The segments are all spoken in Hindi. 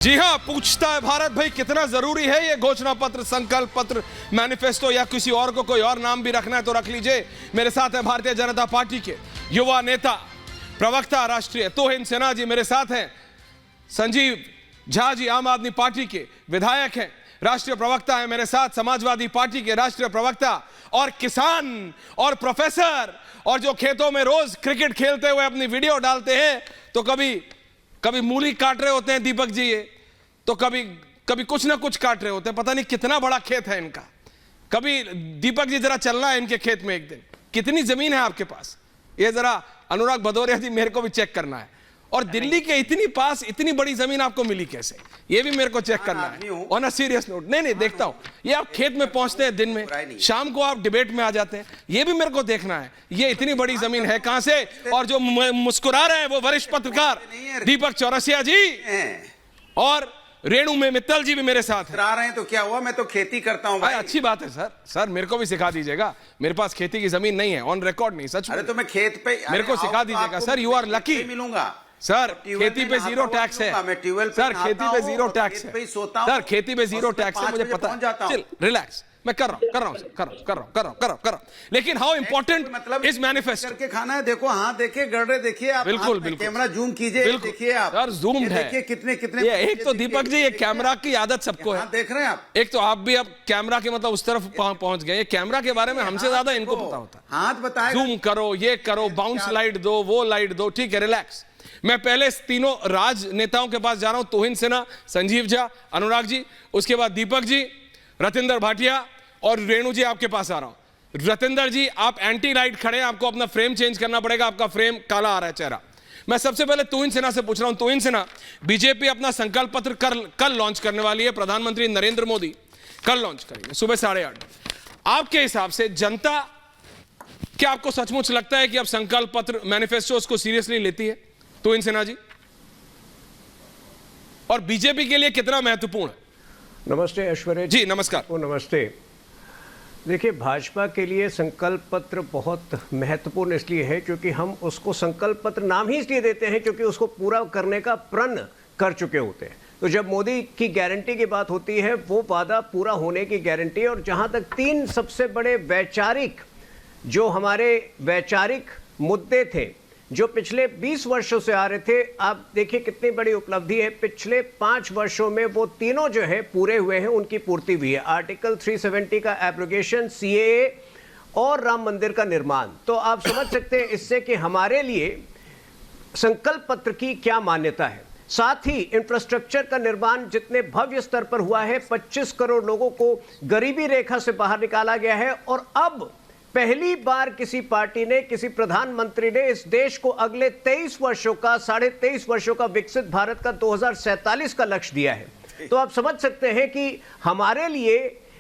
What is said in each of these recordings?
जी हां, पूछता है भारत भाई कितना जरूरी है ये घोषणा पत्र, संकल्प पत्र, मैनिफेस्टो या किसी और को कोई और नाम भी रखना है तो रख लीजिए। मेरे साथ है भारतीय जनता पार्टी के युवा नेता, प्रवक्ता राष्ट्रीय तोहिन सिन्हा जी मेरे साथ हैं। संजीव झा जी आम आदमी पार्टी के विधायक हैं, राष्ट्रीय प्रवक्ता है मेरे साथ, समाजवादी पार्टी के राष्ट्रीय प्रवक्ता और किसान और प्रोफेसर, और जो खेतों में रोज क्रिकेट खेलते हुए अपनी वीडियो डालते हैं तो कभी मूली काट रहे होते हैं दीपक जी ये, तो कभी कुछ ना कुछ काट रहे होते हैं। पता नहीं कितना बड़ा खेत है इनका। कभी दीपक जी जरा चलना है इनके खेत में एक दिन, कितनी जमीन है आपके पास ये जरा अनुराग भदौरिया जी मेरे को भी चेक करना है। और दिल्ली के इतनी पास इतनी बड़ी जमीन आपको मिली कैसे, ये भी मेरे को चेक करना है। ऑन अ सीरियस नोट, नहीं देखता हूं ये आप खेत में पहुंचते हैं दिन में, शाम को आप डिबेट में आ जाते हैं, ये भी मेरे को देखना है ये इतनी बड़ी जमीन है कहां से। और जो मुस्कुरा रहे हैं वो वरिष्ठ पत्रकार दीपक चौरसिया जी और रेणु में मित्तल जी भी मेरे साथ हैं। आ रहे हैं तो क्या हुआ, मैं तो खेती करता हूं भाई। अच्छी बात है सर मेरे को भी सिखा दीजिएगा, मेरे पास खेती की जमीन नहीं है, ऑन रिकॉर्ड नहीं, सच। अरे तो मैं खेत पे मेरे को सिखा दीजिएगा सर, यू आर लकी। मिलूंगा सर, खेती पे जीरो टैक्स है सर, खेती पे जीरो टैक्स है सर, खेती पे जीरो टैक्स है, मुझे पता है। चल रिलैक्स, मैं कर रहा हूं। लेकिन हाउ इंपॉर्टेंट मतलब इस मैनिफेस्टो करके खाना है। देखो हाथ देखिए, गड्ढे देखिए आप, बिल्कुल कैमरा जूम कीजिए, देखिए आप सर, जूम है। देखिए कितने ये एक तो दीपक जी ये कैमरा की आदत सबको है, देख रहे हैं आप। एक तो आप भी अब कैमरा के मतलब उस तरफ पहुंच गए, कैमरा के बारे में हमसे ज्यादा इनको पता होता है। हाथ बताए, जूम करो, ये करो, बाउंस लाइट दो, वो लाइट दो, ठीक है रिलैक्स। मैं पहले तीनों राजनेताओं के पास जा रहा हूं, तोहिन सिन्हा, संजीव झा, अनुराग जी, उसके बाद दीपक जी, रतिंदर भाटिया और रेणु जी आपके पास आ रहा हूं। रतिंदर जी आप एंटी लाइट खड़े हैं, आपको अपना फ्रेम चेंज करना पड़ेगा, आपका फ्रेम काला आ रहा है चेहरा। मैं सबसे पहले तोहिन सिन्हा से पूछ रहा हूं, तोहिन सिन्हा, बीजेपी अपना संकल्प पत्र कल लॉन्च करने वाली है, प्रधानमंत्री नरेंद्र मोदी कल लॉन्च करेंगे सुबह 8:30। आपके हिसाब से जनता, क्या आपको सचमुच लगता है कि अब संकल्प पत्र मैनिफेस्टो उसको सीरियसली लेती है तोहिन सिन्हा जी, और बीजेपी के लिए कितना महत्वपूर्ण है? नमस्ते ऐश्वर्या जी नमस्कार। नमस्ते। देखिए, भाजपा के लिए संकल्प पत्र बहुत महत्वपूर्ण इसलिए है क्योंकि हम उसको संकल्प पत्र नाम ही इसलिए देते हैं क्योंकि उसको पूरा करने का प्रण कर चुके होते हैं। तो जब मोदी की गारंटी की बात होती है, वो वादा पूरा होने की गारंटी है। और जहां तक तीन सबसे बड़े वैचारिक मुद्दे थे जो पिछले 20 वर्षों से आ रहे थे, आप देखिए कितनी बड़ी उपलब्धि है, पिछले 5 वर्षों में वो तीनों जो है पूरे हुए हैं, उनकी पूर्ति हुई है। आर्टिकल 370 का एब्रोगेशन, सीएए और राम मंदिर का निर्माण। तो आप समझ सकते हैं इससे कि हमारे लिए संकल्प पत्र की क्या मान्यता है। साथ ही इंफ्रास्ट्रक्चर का निर्माण जितने भव्य स्तर पर हुआ है, 25 करोड़ लोगों को गरीबी रेखा से बाहर निकाला गया है। और अब पहली बार किसी पार्टी ने, किसी प्रधानमंत्री ने इस देश को अगले 23 वर्षों का, 23.5 वर्षों का विकसित भारत का 2047 का लक्ष्य दिया है। तो आप समझ सकते हैं कि हमारे लिए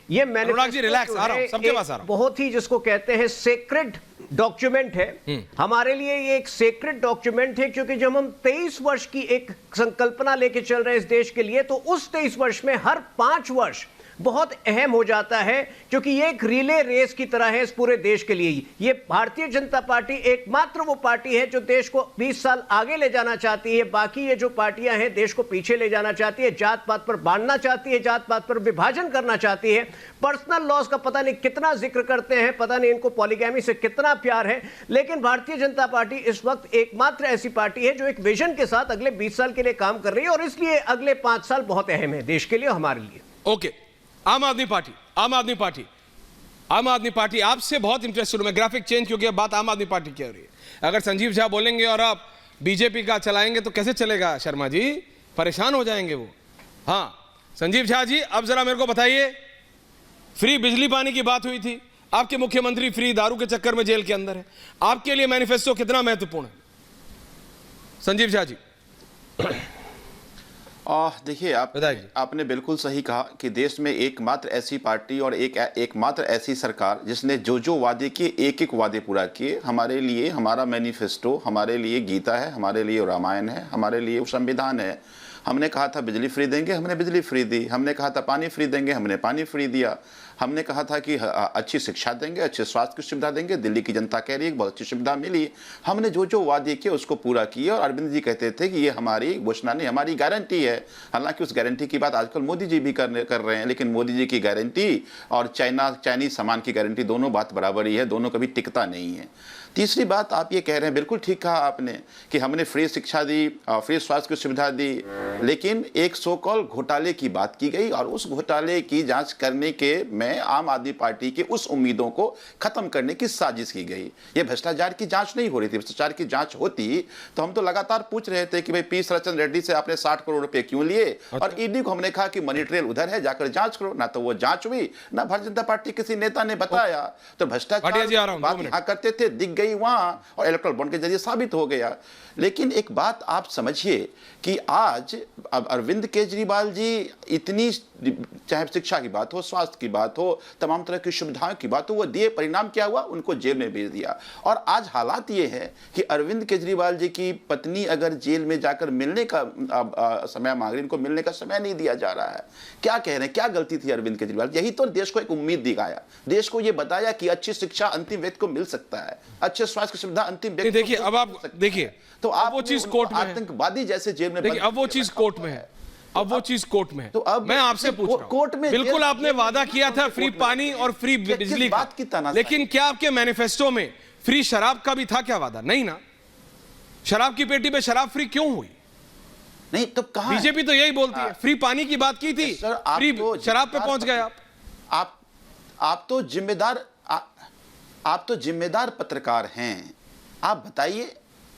ये मैनिफेस्टो बहुत ही, जिसको कहते हैं सेक्रेड डॉक्यूमेंट है। हमारे लिए ये एक सेक्रेड डॉक्यूमेंट है क्योंकि जब हम 23 वर्ष की एक संकल्पना लेके चल रहे हैं इस देश के लिए, तो उस 23 वर्ष में हर 5 वर्ष बहुत अहम हो जाता है क्योंकि ये एक रिले रेस की तरह है इस पूरे देश के लिए। ये भारतीय जनता पार्टी एकमात्र वो पार्टी है जो देश को 20 साल आगे ले जाना चाहती है। बाकी ये जो पार्टियां हैं देश को पीछे ले जाना चाहती है, जात पात पर बांटना चाहती है, जात पात पर विभाजन करना चाहती है, पर्सनल लॉस का पता नहीं कितना जिक्र करते हैं, पता नहीं इनको पॉलीगैमी से कितना प्यार है। लेकिन भारतीय जनता पार्टी इस वक्त एकमात्र ऐसी पार्टी है जो एक विजन के साथ अगले 20 साल के लिए काम कर रही है, और इसलिए अगले 5 साल बहुत अहम है देश के लिए और हमारे लिए। ओके, आम आदमी पार्टी आपसे बहुत इंटरेस्टेड हूं मैं। ग्राफिक चेंज क्योंकि अब बात आम आदमी पार्टी की हो रही है। अगर संजीव झा बोलेंगे और आप बीजेपी का चलाएंगे तो कैसे चलेगा शर्मा जी, परेशान हो जाएंगे वो। हाँ संजीव झा जी, अब जरा मेरे को बताइए, फ्री बिजली पानी की बात हुई थी, आपके मुख्यमंत्री फ्री दारू के चक्कर में जेल के अंदर है, आपके लिए मैनिफेस्टो कितना महत्वपूर्ण है संजीव झा जी? देखिए, आपने बिल्कुल सही कहा कि देश में एकमात्र ऐसी पार्टी और एकमात्र ऐसी सरकार जिसने जो वादे किए, एक वादे पूरा किए। हमारे लिए हमारा मैनिफेस्टो, हमारे लिए गीता है, हमारे लिए रामायण है, हमारे लिए संविधान है। हमने कहा था बिजली फ्री देंगे, हमने बिजली फ्री दी। हमने कहा था पानी फ्री देंगे, हमने पानी फ्री दिया। हमने कहा था कि अच्छी शिक्षा देंगे, अच्छे स्वास्थ्य की सुविधा देंगे। दिल्ली की जनता कह रही है बहुत अच्छी सुविधा मिली। हमने जो जो वादे किए उसको पूरा किया। और अरविंद जी कहते थे कि ये हमारी घोषणा नहीं, हमारी गारंटी है। हालांकि उस गारंटी की बात आजकल मोदी जी भी कर रहे हैं, लेकिन मोदी जी की गारंटी और चाइनीज सामान की गारंटी दोनों बात बराबर ही है, दोनों कभी टिकता नहीं है। तीसरी बात आप ये कह रहे हैं, बिल्कुल ठीक कहा आपने कि हमने फ्री शिक्षा दी, फ्री स्वास्थ्य की सुविधा दी, लेकिन एक सो कॉल घोटाले की बात की गई और उस घोटाले की जांच करने के में आम आदमी पार्टी की उस उम्मीदों को खत्म करने की साजिश की गई। ये भ्रष्टाचार की जांच नहीं हो रही थी। भ्रष्टाचार की जांच होती तो हम तो लगातार पूछ रहे थे कि भाई पी सरचंद रेड्डी से आपने 60 करोड़ रुपए क्यों लिए। और ईडी को हमने कहा कि मनी ट्रेल उधर है, जाकर जांच करो। ना तो वो जांच हुई, ना भारतीय जनता पार्टी किसी नेता ने बताया। तो भ्रष्टाचार बात यहाँ करते थे, दिख गई वहां और इलेक्ट्रल बॉन्ड के जरिए साबित हो गया। लेकिन एक बात आप समझिए कि आज अरविंद केजरीवाल जी इतनी, चाहे शिक्षा की बात हो, स्वास्थ्य की बात हो, तमाम तरह की सुविधाओं की बात हो, वो दिए, परिणाम क्या हुआ, उनको जेल में भेज दिया। और आज हालात ये है कि अरविंद केजरीवाल जी की पत्नी अगर जेल में जाकर मिलने का समय मांग रही, इनको मिलने का समय नहीं दिया जा रहा है। क्या कह रहे हैं, क्या गलती थी अरविंद केजरीवाल? यही तो देश को एक उम्मीद दिखाया, देश को ये बताया कि अच्छी शिक्षा अंतिम व्यक्ति को मिल सकता है, अच्छे स्वास्थ्य की सुविधा अंतिम व्यक्ति। देखिए अब आप देखिए, तो आप वो चीज कोर्ट में है, आतंकवादी जैसे जेल में, देखिए अब वो चीज कोर्ट में है, अब वो चीज कोर्ट में है। तो अब मैं आपसे पूछ रहा हूं, कोर्ट में बिल्कुल आपने वादा किया था फ्री पानी और फ्री बिजली का, लेकिन क्या आपके मैनिफेस्टो में फ्री शराब का भी था क्या वादा? नहीं ना। शराब की पेटी पे शराब फ्री क्यों हुई? नहीं तो कहां? बीजेपी तो यही बोलती है, फ्री पानी की बात की थी, फ्री शराब पे पहुंच गए आप तो जिम्मेदार पत्रकार हैं। आप बताइए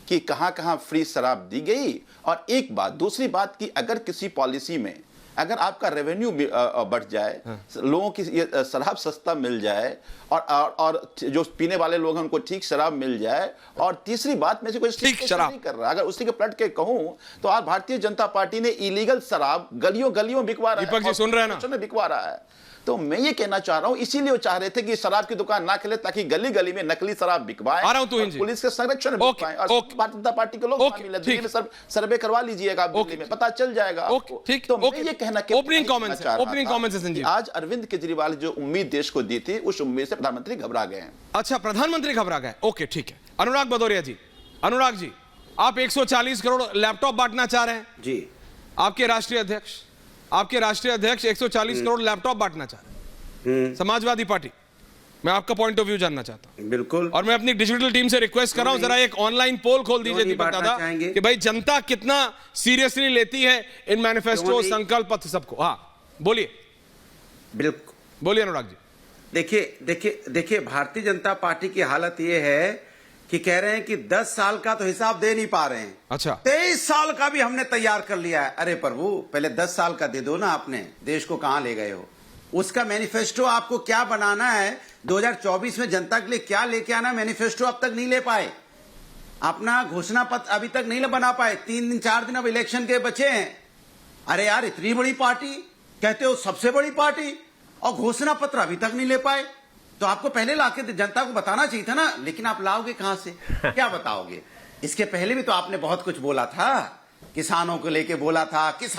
कि कहां फ्री शराब दी गई। और एक बात, दूसरी बात कि अगर किसी पॉलिसी में अगर आपका रेवेन्यू बढ़ जाए, लोगों की शराब सस्ता मिल जाए और जो पीने वाले लोग हैं उनको ठीक शराब मिल जाए, और तीसरी बात में से कोई ठीक शराब नहीं कर रहा, अगर उसी के पलट के कहूं तो आज भारतीय जनता पार्टी ने इलीगल शराब गलियों गलियों बिकवा रहा है, दीपक जी सुन रहे हैं ना, बिकवा रहा है। तो मैं ये कहना चाह रहा हूं, इसीलिए वो चाह रहे थे कि शराब की दुकान ना खुले ताकि गली गली में नकली शराब बिकवाएं, आ रहा हूं तुहिन जी, पुलिस के संरक्षण में बिकवाएं, और भारतीय जनता पार्टी के लोग दिल्ली में सर्वे करवा लीजिएगा, दिल्ली में पता चल जाएगा। ठीक, तो मैं ये कहना, ओपनिंग कमेंट्स संजीव, आज अरविंद केजरीवाल जो उम्मीद देश को दी थी, उस उम्मीद से प्रधानमंत्री घबरा गए हैं। अच्छा, प्रधानमंत्री घबरा गए, ओके ठीक है। अनुराग भदौरिया जी, अनुराग जी, आप 140 करोड़ लैपटॉप बांटना चाह रहे हैं जी। आपके राष्ट्रीय अध्यक्ष 140 करोड़ लैपटॉप बांटना चाह रहे हैं समाजवादी पार्टी। मैं आपका पॉइंट ऑफ व्यू जानना चाहता हूं। बिल्कुल। और मैं अपनी डिजिटल टीम से रिक्वेस्ट कर रहा हूं, जरा एक ऑनलाइन पोल खोल दीजिए दीपक दादा, कि भाई जनता कितना सीरियसली लेती है इन मैनिफेस्टो, संकल्प पत्र सबको। हाँ बोलिए। बिल्कुल बोलिए अनुराग जी। देखिए भारतीय जनता पार्टी की हालत यह है कि कह रहे हैं कि 10 साल का तो हिसाब दे नहीं पा रहे हैं। अच्छा, 23 साल का भी हमने तैयार कर लिया है। अरे प्रभु, पहले 10 साल का दे दो ना, आपने देश को कहां ले गए हो? उसका मैनिफेस्टो आपको क्या बनाना है, 2024 में जनता के लिए क्या लेके आना, मैनिफेस्टो अब तक नहीं ले पाए। अपना घोषणा पत्र अभी तक नहीं बना पाए। 3 दिन 4 दिन अब इलेक्शन के बचे हैं। अरे यार, इतनी बड़ी पार्टी, कहते हो सबसे बड़ी पार्टी, और घोषणा पत्र अभी तक नहीं ले पाए। तो आपको पहले लाके जनता को बताना चाहिए था ना, लेकिन आप लाओगे कहां से, क्या बताओगे? इसके पहले भी तो आपने बहुत कुछ बोला था, किसानों को लेके बोला था,